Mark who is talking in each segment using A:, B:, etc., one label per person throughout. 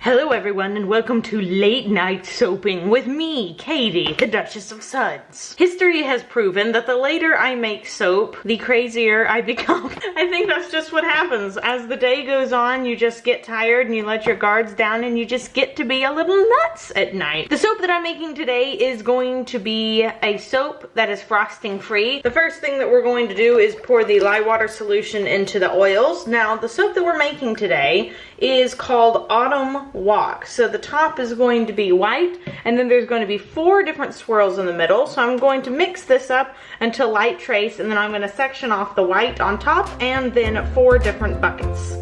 A: Hello everyone and welcome to Late Night Soaping with me, Katie, the Duchess of Suds. History has proven that the later I make soap, the crazier I become. I think that's just what happens. As the day goes on, you just get tired and you let your guards down and you just get to be a little nuts at night. The soap that I'm making today is going to be a soap that is frosting free. The first thing that we're going to do is pour the lye water solution into the oils. Now, the soap that we're making today is called Autumn Walk. So the top is going to be white and then there's going to be 4 different swirls in the middle. So I'm going to mix this up until light trace and then I'm going to section off the white on top and then 4 different buckets.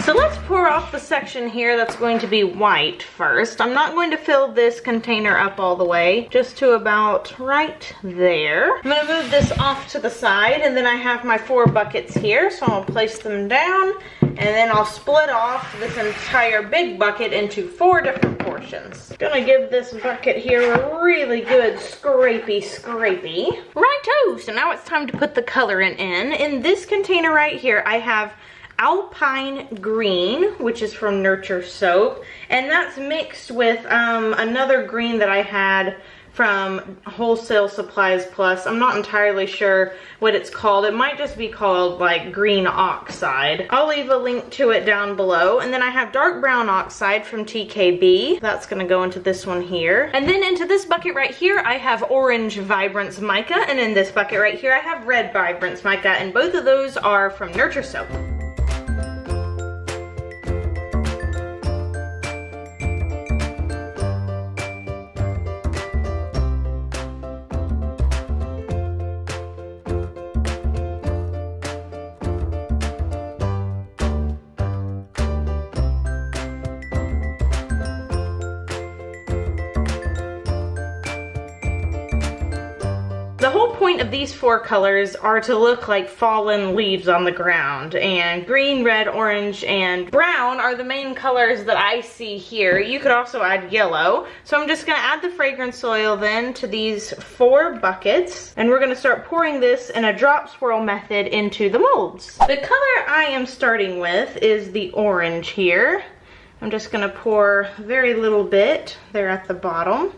A: So let's pour off the section here that's going to be white first. I'm not going to fill this container up all the way, just to about right there. I'm going to move this off to the side and then I have my 4 buckets here, so I'll place them down and then I'll split off this entire big bucket into 4 different portions. Gonna give this bucket here a really good scrapey. Righto, so now it's time to put the colorant in. In this container right here, I have Alpine Green, which is from Nurture Soap, and that's mixed with another green that I had from Wholesale Supplies Plus. I'm not entirely sure what it's called. It might just be called like green oxide. I'll leave a link to it down below. And then I have dark brown oxide from TKB. That's gonna go into this one here. And then into this bucket right here, I have orange Vibrance Mica. And in this bucket right here, I have red Vibrance Mica. And both of those are from Nurture Soap. The whole point of these 4 colors are to look like fallen leaves on the ground, and green, red, orange, and brown are the main colors that I see here. You could also add yellow. So I'm just gonna add the fragrance oil then to these 4 buckets, and we're gonna start pouring this in a drop swirl method into the molds. The color I am starting with is the orange here. I'm just gonna pour a very little bit there at the bottom.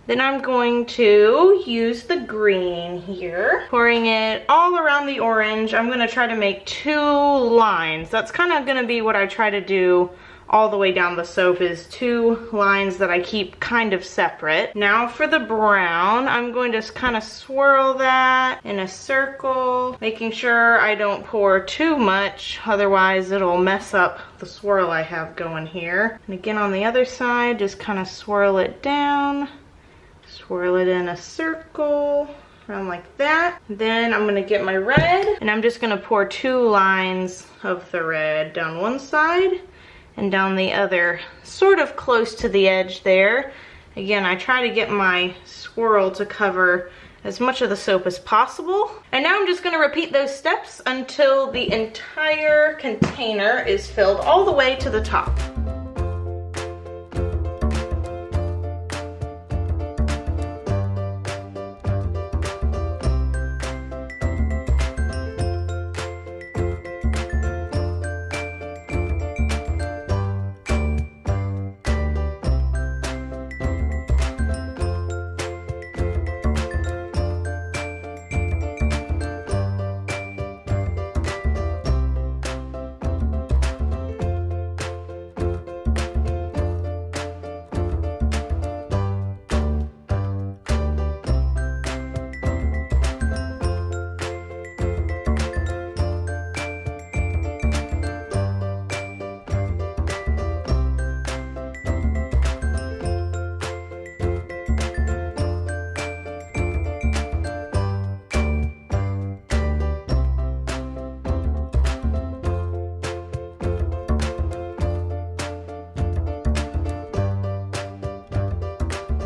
A: Then I'm going to use the green here, pouring it all around the orange. I'm gonna try to make 2 lines. That's kind of gonna be what I try to do all the way down the soap, is 2 lines that I keep kind of separate. Now for the brown, I'm going to kind of swirl that in a circle, making sure I don't pour too much, otherwise it'll mess up the swirl I have going here. And again on the other side, just kind of swirl it down. Swirl it in a circle, around like that. Then I'm gonna get my red, and I'm just gonna pour 2 lines of the red down one side and down the other, sort of close to the edge there. Again, I try to get my swirl to cover as much of the soap as possible. And now I'm just gonna repeat those steps until the entire container is filled all the way to the top.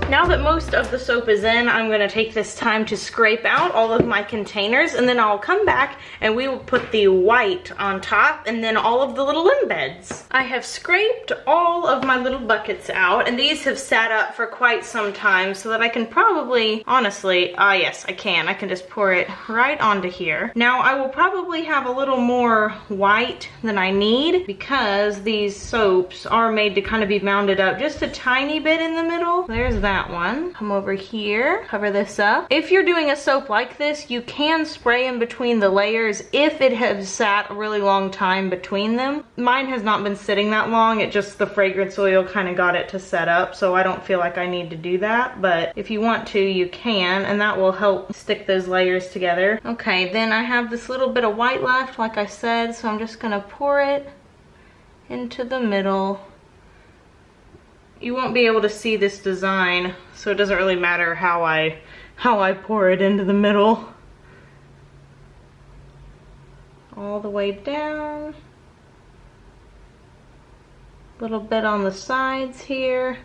A: Now that most of the soap is in, I'm gonna take this time to scrape out all of my containers, and then I'll come back and we will put the white on top and then all of the little embeds. I have scraped all of my little buckets out, and these have sat up for quite some time so that I can probably, honestly, yes, I can just pour it right onto here. Now I will probably have a little more white than I need because these soaps are made to kind of be mounded up just a tiny bit in the middle. There's that one. Come over here, cover this up. If you're doing a soap like this, you can spray in between the layers if it has sat a really long time between them. Mine has not been sitting that long, it just, the fragrance oil kind of got it to set up, so I don't feel like I need to do that, but if you want to, you can, and that will help stick those layers together. Okay, then I have this little bit of white left, like I said, so I'm just gonna pour it into the middle. You won't be able to see this design, so it doesn't really matter how I pour it into the middle. All the way down. A little bit on the sides here.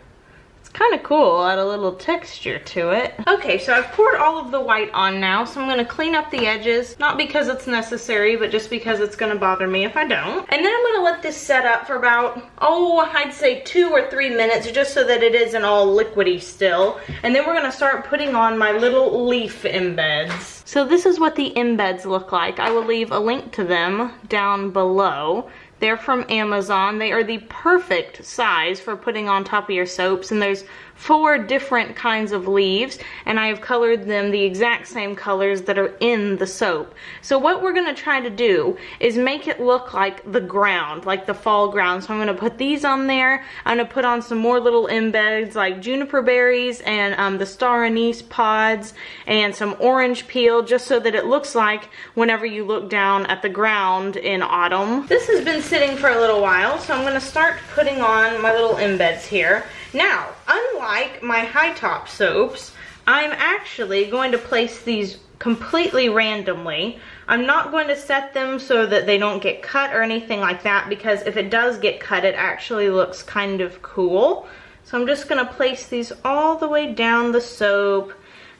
A: It's kind of cool, add a little texture to it. Okay, so I've poured all of the white on now, so I'm gonna clean up the edges, not because it's necessary, but just because it's gonna bother me if I don't. And then I'm gonna let this set up for about, I'd say 2 or 3 minutes, just so that it isn't all liquidy still. And then we're gonna start putting on my little leaf embeds. So this is what the embeds look like. I will leave a link to them down below. They're from Amazon. They are the perfect size for putting on top of your soaps, and there's 4 different kinds of leaves, and I have colored them the exact same colors that are in the soap. So what we're gonna try to do is make it look like the ground, like the fall ground. So I'm gonna put these on there. I'm gonna put on some more little embeds like juniper berries and the star anise pods and some orange peel, just so that it looks like whenever you look down at the ground in autumn. This has been sitting for a little while, so I'm gonna start putting on my little embeds here. Now, unlike my high top soaps, I'm actually going to place these completely randomly. I'm not going to set them so that they don't get cut or anything like that, because if it does get cut, it actually looks kind of cool. So I'm just gonna place these all the way down the soap.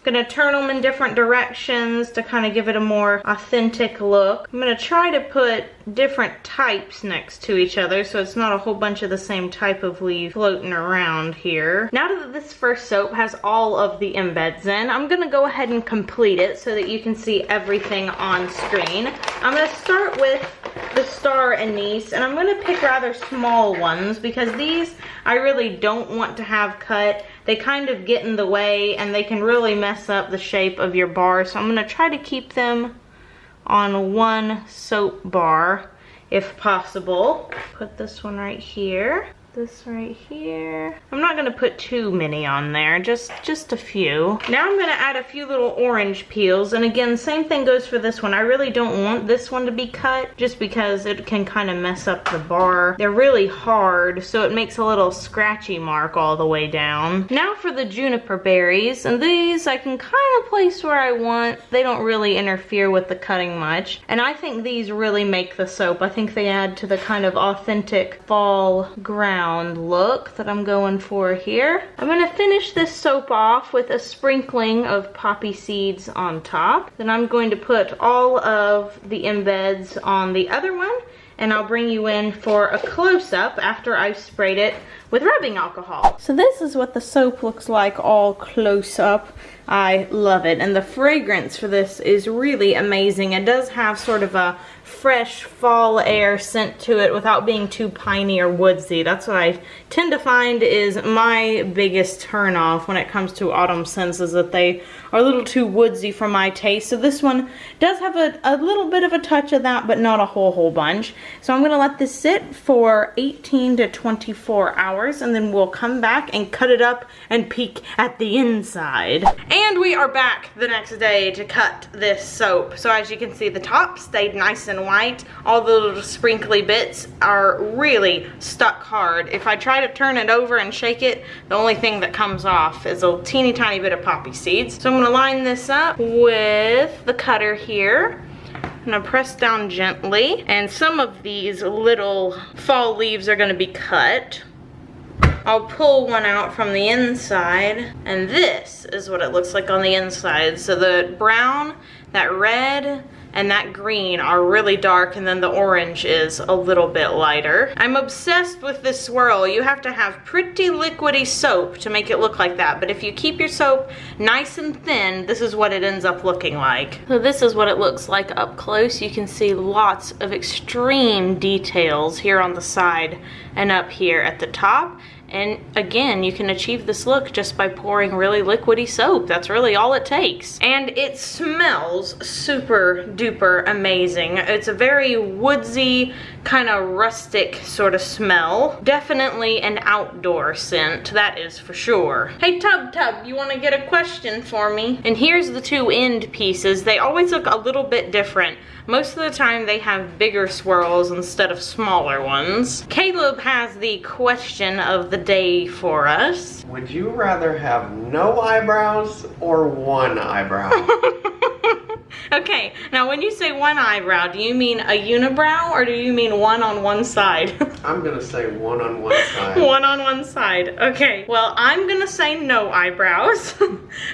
A: Gonna turn them in different directions to kind of give it a more authentic look. I'm gonna try to put different types next to each other so it's not a whole bunch of the same type of leaf floating around here. Now that this first soap has all of the embeds in, I'm gonna go ahead and complete it so that you can see everything on screen. I'm gonna start with the star anise, and I'm gonna pick rather small ones because these I really don't want to have cut. They kind of get in the way and they can really mess up the shape of your bar. So I'm gonna try to keep them on one soap bar if possible. Put this one right here. This right here. I'm not gonna put too many on there, just a few. Now I'm gonna add a few little orange peels, and again, same thing goes for this one. I really don't want this one to be cut just because it can kind of mess up the bar. They're really hard, so it makes a little scratchy mark all the way down. Now for the juniper berries, and these I can kind of place where I want. They don't really interfere with the cutting much, and I think these really make the soap. I think they add to the kind of authentic fall ground look that I'm going for here. I'm gonna finish this soap off with a sprinkling of poppy seeds on top. Then I'm going to put all of the embeds on the other one, and I'll bring you in for a close-up after I've sprayed it with rubbing alcohol. So this is what the soap looks like all close up. I love it, and the fragrance for this is really amazing. It does have sort of a fresh fall air scent to it without being too piney or woodsy. That's what I tend to find is my biggest turn off when it comes to autumn scents, is that they are a little too woodsy for my taste. So this one does have a little bit of a touch of that, but not a whole bunch. So I'm gonna let this sit for 18 to 24 hours, and then we'll come back and cut it up and peek at the inside. And we are back the next day to cut this soap. So as you can see, the top stayed nice and white. All the little sprinkly bits are really stuck hard. If I try to turn it over and shake it, the only thing that comes off is a teeny tiny bit of poppy seeds. So I'm gonna line this up with the cutter here. I'm gonna press down gently, and some of these little fall leaves are gonna be cut. I'll pull one out from the inside, and this is what it looks like on the inside. So the brown, that red, and that green are really dark, and then the orange is a little bit lighter. I'm obsessed with this swirl. You have to have pretty liquidy soap to make it look like that, but if you keep your soap nice and thin, this is what it ends up looking like. So this is what it looks like up close. You can see lots of extreme details here on the side and up here at the top. And again, you can achieve this look just by pouring really liquidy soap. That's really all it takes. And it smells super duper amazing. It's a very woodsy, kind of rustic sort of smell. Definitely an outdoor scent, that is for sure. Hey Tub, you want to get a question for me? And here's the two end pieces. They always look a little bit different. Most of the time they have bigger swirls instead of smaller ones. Caleb has the question of the day for us.
B: Would you rather have no eyebrows or one eyebrow?
A: Okay, now when you say one eyebrow, do you mean a unibrow or do you mean one on one side?
B: I'm gonna say one on one side.
A: One on one side. Okay, well, I'm gonna say no eyebrows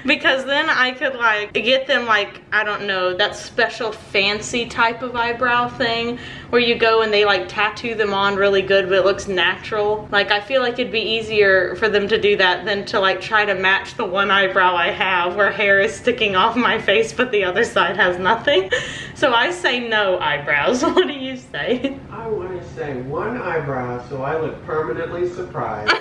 A: because then I could like get them like, I don't know, that special fancy type of eyebrow thing where you go and they like tattoo them on really good but it looks natural. Like, I feel like it'd be easier for them to do that than to like try to match the one eyebrow I have where hair is sticking off my face but the other side has nothing. So I say no eyebrows. What do you say?
B: I want to say one eyebrow so I look permanently surprised.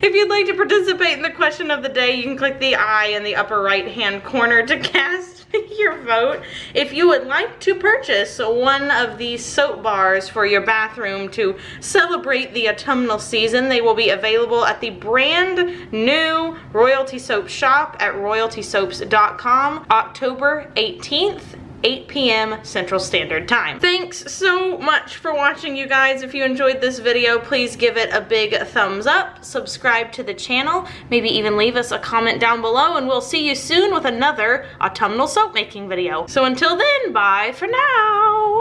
A: If you'd like to participate in the question of the day, you can click the I in the upper right hand corner to cast your vote. If you would like to purchase one of these soap bars for your bathroom to celebrate the autumnal season, they will be available at the brand new Royalty Soap shop at royaltysoaps.com October 18th. 8 p.m. Central Standard Time. Thanks so much for watching, you guys. If you enjoyed this video, please give it a big thumbs up, subscribe to the channel, maybe even leave us a comment down below, and we'll see you soon with another autumnal soap making video. So until then, bye for now.